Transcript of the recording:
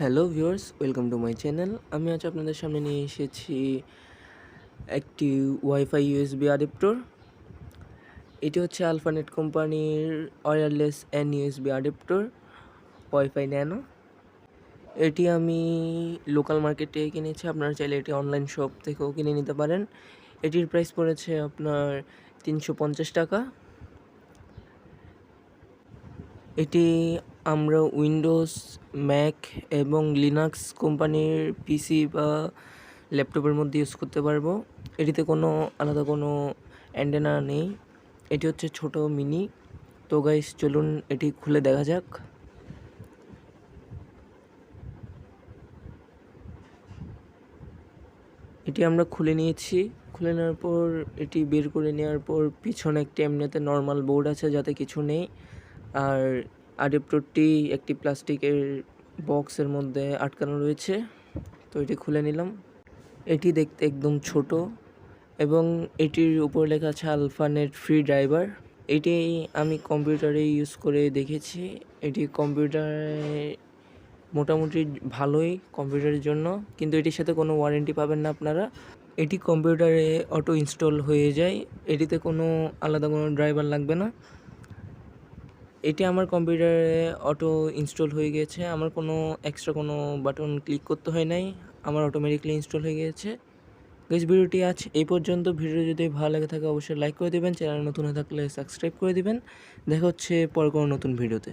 Hello viewers, welcome to my channel. আমি আজ আপনাদের সামনে নিয়ে এসেছি একটি ওয়াইফাই ইউএসবি অ্যাডাপ্টর। এটি হচ্ছে আলফানেট কোম্পানির wireless N USB adaptor wifi nano. এটি আমি লোকাল মার্কেটে কিনেছি, আপনারা চাইলে এটি অনলাইন শপ থেকেও কিনে নিতে পারেন। এটির প্রাইস পড়েছে আপনার 350 টাকা। এটি আমরা উইন্ডোজ, ম্যাক এবং লিনাক্স কোম্পানির পিসি বা ল্যাপটপের মধ্যে ইউজ করতে পারবো। এটিতে কোনো আলাদা কোনো অ্যান্টেনা নেই, এটি হচ্ছে ছোট মিনি। তো গাইস, চলুন এটি খুলে দেখা যাক। এটি আমরা খুলে নিয়েছি। খুলে নেওয়ার পর এটি বের করে নেওয়ার পর পিছনে একটি এমনিতে নর্মাল বোর্ড আছে, যাতে কিছু নেই। আর অ্যাডাপ্টরটি একটি প্লাস্টিকের বক্সের মধ্যে আটকানো রয়েছে। তো এটি খুলে নিলাম। এটি দেখতে একদম ছোট এবং এটির উপর লেখা আছে আলফানেট ফ্রি ড্রাইভার। এটি আমি কম্পিউটারে ইউজ করে দেখেছি। এটি কম্পিউটারে মোটামুটি ভালোই কম্পিউটারের জন্য, কিন্তু এটির সাথে কোনো ওয়ারেন্টি পাবেন না আপনারা। এটি কম্পিউটারে অটো ইনস্টল হয়ে যায়, এটিতে কোনো আলাদা কোনো ড্রাইভার লাগবে না। এটি আমার কম্পিউটারে অটো ইনস্টল হয়ে গিয়েছে, আমার কোনো এক্সট্রা কোনো বাটন ক্লিক করতে হয় নাই, আমার অটোমেটিকলি ইনস্টল হয়ে গিয়েছে। গাইস, ভিডিওটি আজ এই পর্যন্ত। ভিডিও যদি ভালো লাগে থাকে অবশ্যই লাইক করে দেবেন, চ্যানেল নতুন হয়ে থাকলে সাবস্ক্রাইব করে দেবেন। দেখা হচ্ছে পরে কোনো নতুন ভিডিওতে।